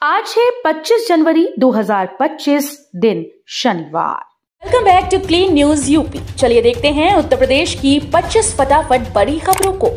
आज है 25 जनवरी 2025 दिन शनिवार। Welcome back to clean news UP. चलिए देखते हैं उत्तर प्रदेश की 25 फटाफट बड़ी खबरों को।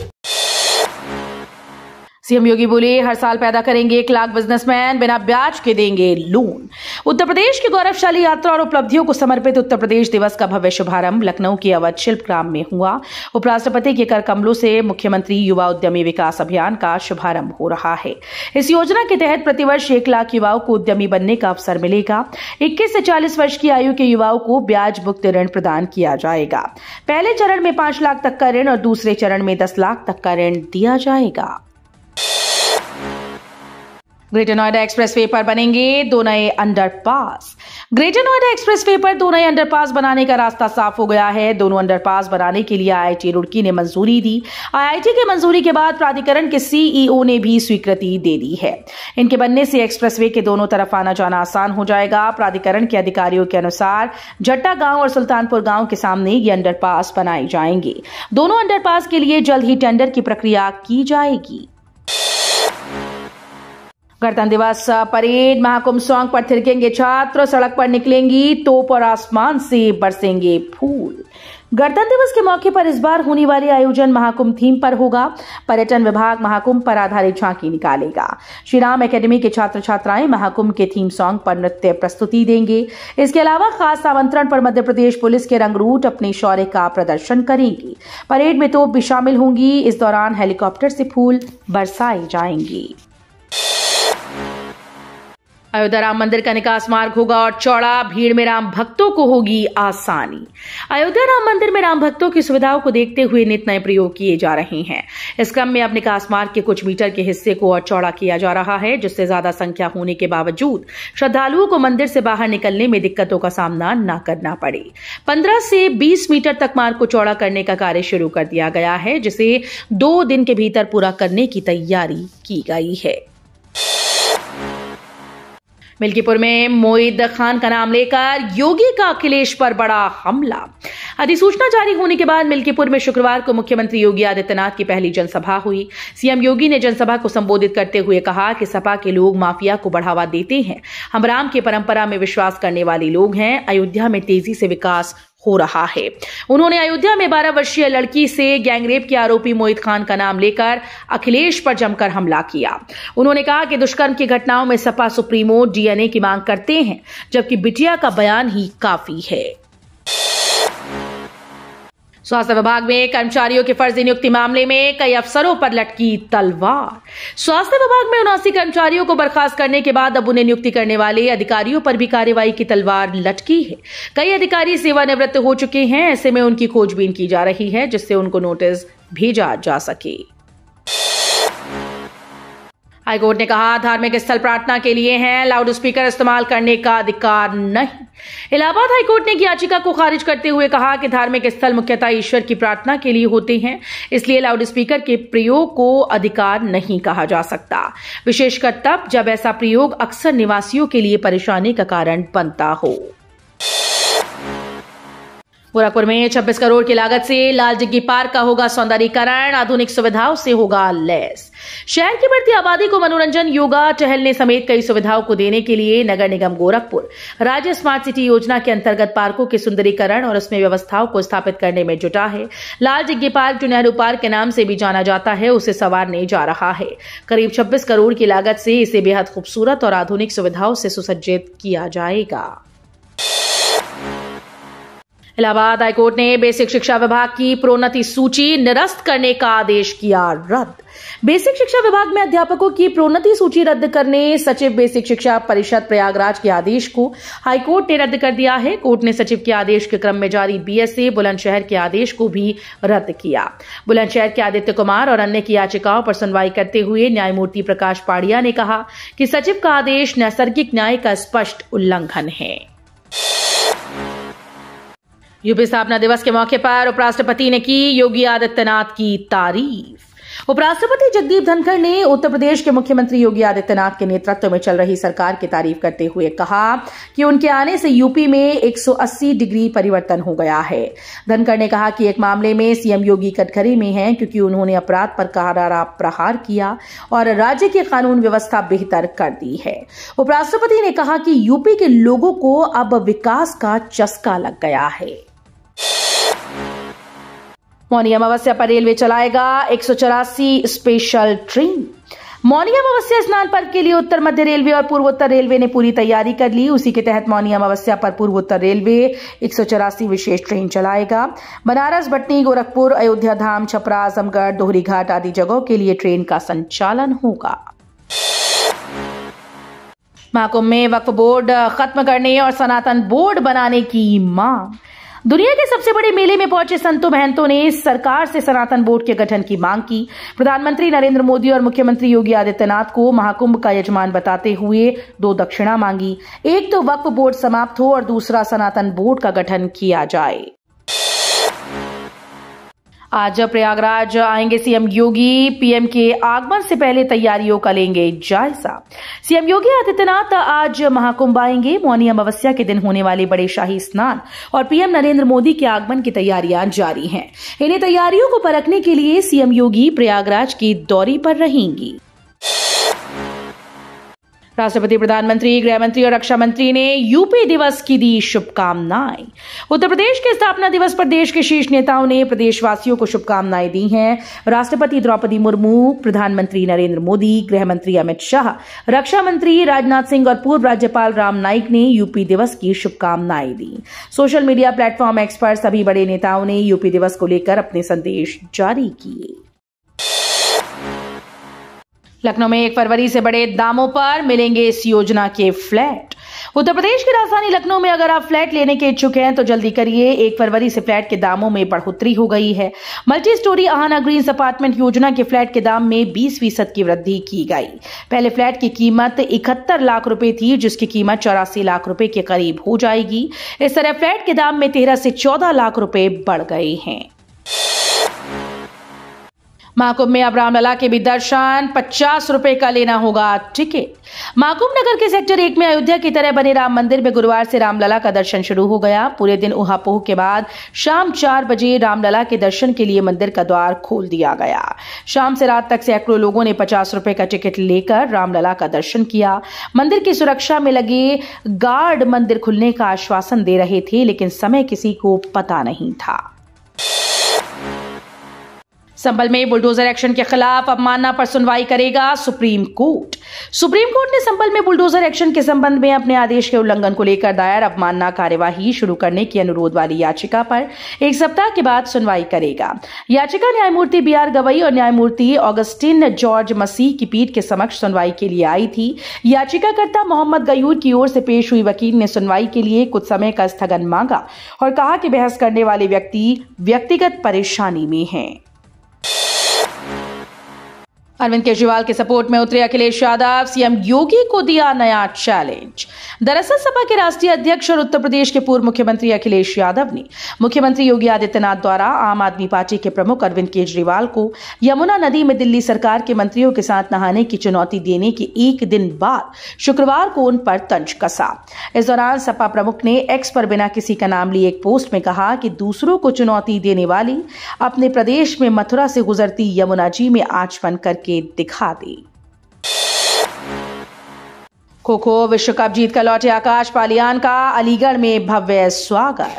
सीएम योगी बोले, हर साल पैदा करेंगे 1 लाख बिजनेसमैन, बिना ब्याज के देंगे लोन। उत्तर प्रदेश की गौरवशाली यात्रा और उपलब्धियों को समर्पित उत्तर प्रदेश दिवस का भव्य शुभारंभ लखनऊ के अवध शिल्पग्राम में हुआ। उपराष्ट्रपति के कर कमलों से मुख्यमंत्री युवा उद्यमी विकास अभियान का शुभारंभ हो रहा है। इस योजना के तहत प्रतिवर्ष 1 लाख युवाओं को उद्यमी बनने का अवसर मिलेगा। 21 से 40 वर्ष की आयु के युवाओं को ब्याज मुक्त ऋण प्रदान किया जाएगा। पहले चरण में 5 लाख तक का ऋण और दूसरे चरण में 10 लाख तक का ऋण दिया जाएगा। ग्रेटर नोएडा एक्सप्रेसवे पर बनेंगे 2 नए अंडरपास। ग्रेटर नोएडा एक्सप्रेसवे पर 2 नए अंडरपास बनाने का रास्ता साफ हो गया है। दोनों अंडरपास बनाने के लिए आईआईटी रुड़की ने मंजूरी दी। आईआईटी की मंजूरी के बाद प्राधिकरण के सीईओ ने भी स्वीकृति दे दी है। इनके बनने से एक्सप्रेसवे के दोनों तरफ आना जाना आसान हो जाएगा। प्राधिकरण के अधिकारियों के अनुसार जट्टा गांव और सुल्तानपुर गांव के सामने ये अंडरपास बनाए जाएंगे। दोनों अंडरपास के लिए जल्द ही टेंडर की प्रक्रिया की जाएगी। गणतंत्र दिवस परेड महाकुंभ सॉन्ग पर थिरकेंगे छात्र, सड़क पर निकलेंगी तोप और आसमान से बरसेंगे फूल। गणतंत्र दिवस के मौके पर इस बार होने वाले आयोजन महाकुंभ थीम पर होगा। पर्यटन विभाग महाकुंभ पर आधारित झांकी निकालेगा। श्री राम एकेडमी के छात्र छात्राएं महाकुंभ के थीम सॉन्ग पर नृत्य प्रस्तुति देंगे। इसके अलावा खास आमंत्रण पर मध्य प्रदेश पुलिस के रंगरूट अपने शौर्य का प्रदर्शन करेंगी। परेड में तोप भी शामिल होंगी। इस दौरान हेलीकॉप्टर से फूल बरसाए जाएंगे। अयोध्या राम मंदिर का निकास मार्ग होगा और चौड़ा, भीड़ में राम भक्तों को होगी आसानी। अयोध्या राम मंदिर में राम भक्तों की सुविधाओं को देखते हुए नित नए प्रयोग किए जा रहे हैं। इस क्रम में अब निकास मार्ग के कुछ मीटर के हिस्से को और चौड़ा किया जा रहा है, जिससे ज्यादा संख्या होने के बावजूद श्रद्धालुओं को मंदिर से बाहर निकलने में दिक्कतों का सामना न करना पड़े। 15 से 20 मीटर तक मार्ग को चौड़ा करने का कार्य शुरू कर दिया गया है, जिसे 2 दिन के भीतर पूरा करने की तैयारी की गई है। मिल्कीपुर में मोईद खान का नाम लेकर योगी का अखिलेश पर बड़ा हमला। अधिसूचना जारी होने के बाद मिल्कीपुर में शुक्रवार को मुख्यमंत्री योगी आदित्यनाथ की पहली जनसभा हुई। सीएम योगी ने जनसभा को संबोधित करते हुए कहा कि सपा के लोग माफिया को बढ़ावा देते हैं। हम राम की परंपरा में विश्वास करने वाले लोग हैं। अयोध्या में तेजी से विकास हो रहा है। उन्होंने अयोध्या में 12 वर्षीय लड़की से गैंगरेप के आरोपी मोईद खान का नाम लेकर अखिलेश पर जमकर हमला किया। उन्होंने कहा कि दुष्कर्म की घटनाओं में सपा सुप्रीमो डीएनए की मांग करते हैं, जबकि बिटिया का बयान ही काफी है। स्वास्थ्य विभाग में कर्मचारियों की फर्जी नियुक्ति मामले में कई अफसरों पर लटकी तलवार। स्वास्थ्य विभाग में 79 कर्मचारियों को बर्खास्त करने के बाद अब उन्हें नियुक्ति करने वाले अधिकारियों पर भी कार्रवाई की तलवार लटकी है। कई अधिकारी सेवानिवृत्त हो चुके हैं। ऐसे में उनकी खोजबीन की जा रही है, जिससे उनको नोटिस भेजा जा सके। हाईकोर्ट ने कहा, धार्मिक स्थल प्रार्थना के लिए हैं, लाउड स्पीकर इस्तेमाल करने का अधिकार नहीं। इलाहाबाद हाईकोर्ट ने एक याचिका को खारिज करते हुए कहा कि धार्मिक स्थल मुख्यतः ईश्वर की प्रार्थना के लिए होते हैं, इसलिए लाउड स्पीकर के प्रयोग को अधिकार नहीं कहा जा सकता, विशेषकर तब जब ऐसा प्रयोग अक्सर निवासियों के लिए परेशानी का कारण बनता हो। गोरखपुर में 26 करोड़ की लागत से लाल जग्गी पार्क का होगा सौंदर्यीकरण, आधुनिक सुविधाओं से होगा लैस। शहर की बढ़ती आबादी को मनोरंजन, योगा, टहलने समेत कई सुविधाओं को देने के लिए नगर निगम गोरखपुर राज्य स्मार्ट सिटी योजना के अंतर्गत पार्कों के सुंदरीकरण और उसमें व्यवस्थाओं को स्थापित करने में जुटा है। लाल जग्गी पार्क, जो नेहरू पार्क के नाम से भी जाना जाता है, उसे संवारने जा रहा है। करीब 26 करोड़ की लागत से इसे बेहद खूबसूरत और आधुनिक सुविधाओं से सुसज्जित किया जाएगा। इलाहाबाद हाईकोर्ट ने बेसिक शिक्षा विभाग की प्रोन्नति सूची निरस्त करने का आदेश किया रद्द। बेसिक शिक्षा विभाग में अध्यापकों की प्रोन्नति सूची रद्द करने सचिव बेसिक शिक्षा परिषद प्रयागराज के आदेश को हाईकोर्ट ने रद्द कर दिया है। कोर्ट ने सचिव के आदेश के क्रम में जारी बीएसए बुलंदशहर के आदेश को भी रद्द किया। बुलंदशहर के आदित्य कुमार और अन्य की याचिकाओं पर सुनवाई करते हुए न्यायमूर्ति प्रकाश पाड़िया ने कहा कि सचिव का आदेश नैसर्गिक न्याय का स्पष्ट उल्लंघन है। यूपी स्थापना दिवस के मौके पर उपराष्ट्रपति ने की योगी आदित्यनाथ की तारीफ। उपराष्ट्रपति जगदीप धनखड़ ने उत्तर प्रदेश के मुख्यमंत्री योगी आदित्यनाथ के नेतृत्व में चल रही सरकार की तारीफ करते हुए कहा कि उनके आने से यूपी में 180 डिग्री परिवर्तन हो गया है। धनखड़ ने कहा कि एक मामले में सीएम योगी कटघरे में हैं क्योंकि उन्होंने अपराध पर करारा प्रहार किया और राज्य की कानून व्यवस्था बेहतर कर दी है। उपराष्ट्रपति ने कहा कि यूपी के लोगों को अब विकास का चस्का लग गया है। मौनी अमावस्या पर रेलवे चलाएगा 184 स्पेशल ट्रेन। मौनी अमावस्या स्नान पर्व के लिए उत्तर मध्य रेलवे और पूर्वोत्तर रेलवे ने पूरी तैयारी कर ली। उसी के तहत मौनी अमावस्या पर पूर्वोत्तर रेलवे 184 विशेष ट्रेन चलाएगा। बनारस, भटनी, गोरखपुर, अयोध्या धाम, छपरा, आजमगढ़, दोहरी घाट आदि जगहों के लिए ट्रेन का संचालन होगा। महाकुंभ में वक्फ बोर्ड खत्म करने और सनातन बोर्ड बनाने की मांग। दुनिया के सबसे बड़े मेले में पहुंचे संतों महंतों ने सरकार से सनातन बोर्ड के गठन की मांग की। प्रधानमंत्री नरेंद्र मोदी और मुख्यमंत्री योगी आदित्यनाथ को महाकुंभ का यजमान बताते हुए 2 दक्षिणा मांगी। एक तो वक्फ बोर्ड समाप्त हो और दूसरा सनातन बोर्ड का गठन किया जाए। आज प्रयागराज आएंगे सीएम योगी। पीएम के आगमन से पहले तैयारियों का लेंगे जायजा। सीएम योगी आदित्यनाथ आज महाकुंभ आएंगे। मौनी अमावस्या के दिन होने वाले बड़े शाही स्नान और पीएम नरेंद्र मोदी के आगमन की तैयारियां जारी हैं। इन्हीं तैयारियों को परखने के लिए सीएम योगी प्रयागराज की दौरे पर रहेंगी। राष्ट्रपति, प्रधानमंत्री, गृह मंत्री और रक्षा मंत्री ने यूपी दिवस की दी शुभकामनाएं। उत्तर प्रदेश के स्थापना दिवस पर देश के शीर्ष नेताओं ने प्रदेशवासियों को शुभकामनाएं दी हैं। राष्ट्रपति द्रौपदी मुर्मू, प्रधानमंत्री नरेंद्र मोदी, गृह मंत्री अमित शाह, रक्षा मंत्री राजनाथ सिंह और पूर्व राज्यपाल राम नाईक ने यूपी दिवस की शुभकामनाएं दी। सोशल मीडिया प्लेटफॉर्म एक्स पर सभी बड़े नेताओं ने यूपी दिवस को लेकर अपने संदेश जारी किए। लखनऊ में 1 फरवरी से बड़े दामों पर मिलेंगे इस योजना के फ्लैट। उत्तर प्रदेश की राजधानी लखनऊ में अगर आप फ्लैट लेने के इच्छुक हैं तो जल्दी करिए। 1 फरवरी से फ्लैट के दामों में बढ़ोतरी हो गई है। Multi storey Aahana greens apartment योजना के फ्लैट के दाम में 20% की वृद्धि की गई। पहले फ्लैट की कीमत 71 लाख रुपए थी, जिसकी कीमत 84 लाख रुपए के करीब हो जाएगी। इस तरह फ्लैट के दाम में 13 से 14 लाख रुपए बढ़ गए हैं। महाकुंभ में अब रामलला के भी दर्शन, 50 रुपए का लेना होगा टिकट। महाकुंभ नगर के सेक्टर 1 में अयोध्या की तरह बने राम मंदिर में गुरुवार से रामलला का दर्शन शुरू हो गया। पूरे दिन उहापोह के बाद शाम 4 बजे रामलला के दर्शन के लिए मंदिर का द्वार खोल दिया गया। शाम से रात तक सैकड़ों लोगों ने 50 रुपए का टिकट लेकर रामलला का दर्शन किया। मंदिर की सुरक्षा में लगे गार्ड मंदिर खुलने का आश्वासन दे रहे थे, लेकिन समय किसी को पता नहीं था। संभल में बुलडोजर एक्शन के खिलाफ अवमानना पर सुनवाई करेगा सुप्रीम कोर्ट। सुप्रीम कोर्ट ने संभल में बुलडोजर एक्शन के संबंध में अपने आदेश के उल्लंघन को लेकर दायर अवमानना कार्यवाही शुरू करने की अनुरोध वाली याचिका पर 1 सप्ताह के बाद सुनवाई करेगा। याचिका न्यायमूर्ति BR गवई और न्यायमूर्ति ऑगस्टिन जॉर्ज मसीह की पीठ के समक्ष सुनवाई के लिए आई थी। याचिकाकर्ता मोहम्मद गयूर की ओर से पेश हुई वकील ने सुनवाई के लिए कुछ समय का स्थगन मांगा और कहा कि बहस करने वाले व्यक्ति व्यक्तिगत परेशानी में हैं। अरविंद केजरीवाल के सपोर्ट में उतरे अखिलेश यादव, सीएम योगी को दिया नया चैलेंज। दरअसल सपा के राष्ट्रीय अध्यक्ष और उत्तर प्रदेश के पूर्व मुख्यमंत्री अखिलेश यादव ने मुख्यमंत्री योगी आदित्यनाथ द्वारा आम आदमी पार्टी के प्रमुख अरविंद केजरीवाल को यमुना नदी में दिल्ली सरकार के मंत्रियों के साथ नहाने की चुनौती देने के 1 दिन बाद शुक्रवार को उन पर तंज कसा। इस दौरान सपा प्रमुख ने एक्स पर बिना किसी का नाम लिए एक पोस्ट में कहा कि दूसरों को चुनौती देने वाली अपने प्रदेश में मथुरा से गुजरती यमुना जी में आचमन करके दिखा दे। खो खो विश्व कप जीतकर लौटे आकाश पालियान का अलीगढ़ में भव्य स्वागत।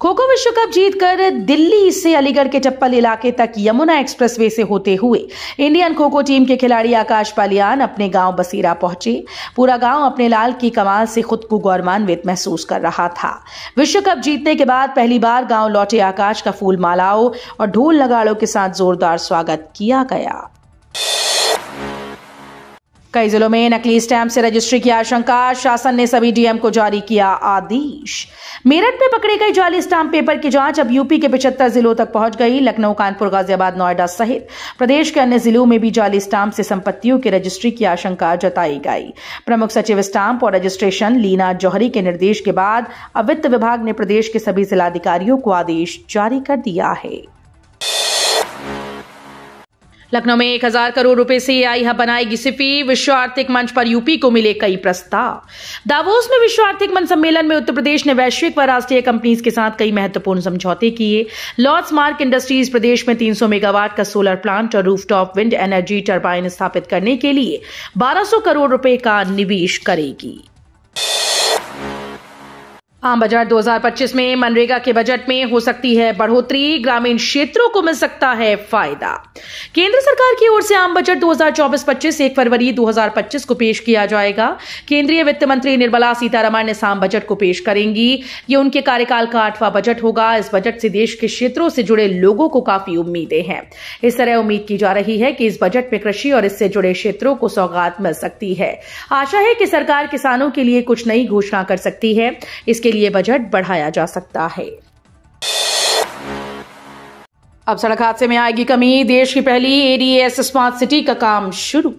खो खो विश्व कप जीतकर दिल्ली से अलीगढ़ के चप्पल इलाके तक यमुना एक्सप्रेसवे से होते हुए इंडियन खो खो टीम के खिलाड़ी आकाश पालियान अपने गांव बसीरा पहुंचे। पूरा गांव अपने लाल की कमाल से खुद को गौरवान्वित महसूस कर रहा था। विश्व कप जीतने के बाद पहली बार गांव लौटे आकाश का फूल मालाओं और ढोल नगाड़ों के साथ जोरदार स्वागत किया गया। कई जिलों में नकली स्टैंप से रजिस्ट्री की आशंका, शासन ने सभी डीएम को जारी किया आदेश। मेरठ में पकड़े गए जाली स्टाम्प पेपर की जांच अब यूपी के 75 जिलों तक पहुंच गई। लखनऊ, कानपुर, गाजियाबाद, नोएडा सहित प्रदेश के अन्य जिलों में भी जाली स्टाम्प से संपत्तियों की रजिस्ट्री की आशंका जताई गई। प्रमुख सचिव स्टाम्प और रजिस्ट्रेशन लीना जौहरी के निर्देश के बाद अब वित्त विभाग ने प्रदेश के सभी जिलाधिकारियों को आदेश जारी कर दिया है। लखनऊ में 1000 करोड़ रुपए से एआई हब बनाएगी सिफी। विश्व आर्थिक मंच पर यूपी को मिले कई प्रस्ताव। दावोस में विश्व आर्थिक मंच सम्मेलन में उत्तर प्रदेश ने वैश्विक व राष्ट्रीय कंपनीज के साथ कई महत्वपूर्ण समझौते किए। लॉर्ड्स मार्क इंडस्ट्रीज प्रदेश में 300 मेगावाट का सोलर प्लांट और रूफटॉप विंड एनर्जी टरबाइन स्थापित करने के लिए 1200 करोड़ रुपए का निवेश करेगी। आम बजट 2025 में मनरेगा के बजट में हो सकती है बढ़ोतरी, ग्रामीण क्षेत्रों को मिल सकता है फायदा। केंद्र सरकार की ओर से आम बजट 2024-25 1 फरवरी 2025 को पेश किया जाएगा। केंद्रीय वित्त मंत्री निर्मला सीतारमण इस आम बजट को पेश करेंगी। ये उनके कार्यकाल का 8वां बजट होगा। इस बजट से देश के क्षेत्रों से जुड़े लोगों को काफी उम्मीदें हैं। इस तरह उम्मीद की जा रही है कि इस बजट में कृषि और इससे जुड़े क्षेत्रों को सौगात मिल सकती है। आशा है कि सरकार किसानों के लिए कुछ नई घोषणा कर सकती है। इसके लिए बजट बढ़ाया जा सकता है। अब सड़क हादसे में आएगी कमी। देश की पहली एडीएस स्मार्ट सिटी का काम शुरू।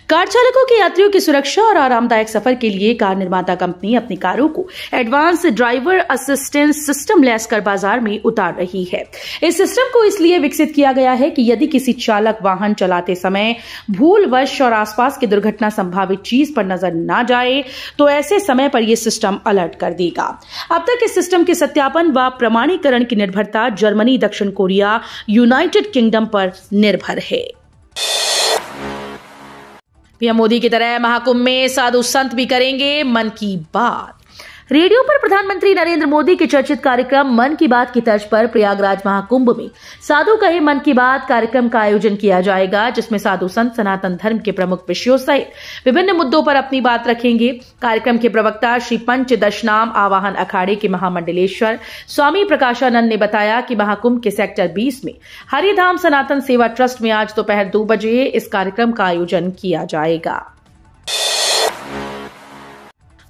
कार चालकों के यात्रियों की सुरक्षा और आरामदायक सफर के लिए कार निर्माता कंपनी अपनी कारों को advance driver assistance system lace कर बाजार में उतार रही है। इस सिस्टम को इसलिए विकसित किया गया है कि यदि किसी चालक वाहन चलाते समय भूलवश और आसपास की दुर्घटना संभावित चीज पर नजर न जाए तो ऐसे समय पर यह सिस्टम अलर्ट कर देगा। अब तक इस सिस्टम के सत्यापन व प्रमाणीकरण की निर्भरता जर्मनी, दक्षिण कोरिया, यूनाइटेड किंगडम पर निर्भर है। पीएम मोदी की तरह महाकुंभ में साधु संत भी करेंगे मन की बात। रेडियो पर प्रधानमंत्री नरेंद्र मोदी के चर्चित कार्यक्रम मन की बात की तर्ज पर प्रयागराज महाकुंभ में साधु कहे मन की बात कार्यक्रम का आयोजन किया जाएगा, जिसमें साधु संत सनातन धर्म के प्रमुख विषयों सहित विभिन्न मुद्दों पर अपनी बात रखेंगे। कार्यक्रम के प्रवक्ता श्री पंच दशनाम आवाहन अखाड़े के महामंडलेश्वर स्वामी प्रकाशानंद ने बताया कि महाकुंभ के सेक्टर 20 में हरिधाम सनातन सेवा ट्रस्ट में आज दोपहर 2 बजे इस कार्यक्रम का आयोजन किया जाएगा।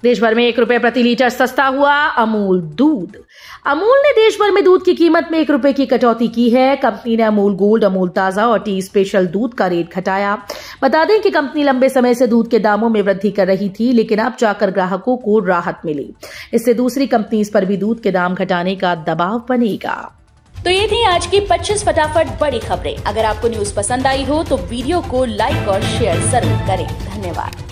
देश भर में 1 रुपए प्रति लीटर सस्ता हुआ अमूल दूध। अमूल ने देश भर में दूध की कीमत में 1 रुपए की कटौती की है। कंपनी ने अमूल गोल्ड, अमूल ताजा और टी स्पेशल दूध का रेट घटाया। बता दें कि कंपनी लंबे समय से दूध के दामों में वृद्धि कर रही थी, लेकिन अब जाकर ग्राहकों को राहत मिली। इससे दूसरी कंपनीज पर भी दूध के दाम घटाने का दबाव बनेगा। तो ये थी आज की 25 फटाफट बड़ी खबरें। अगर आपको न्यूज पसंद आई हो तो वीडियो को लाइक और शेयर जरूर करें। धन्यवाद।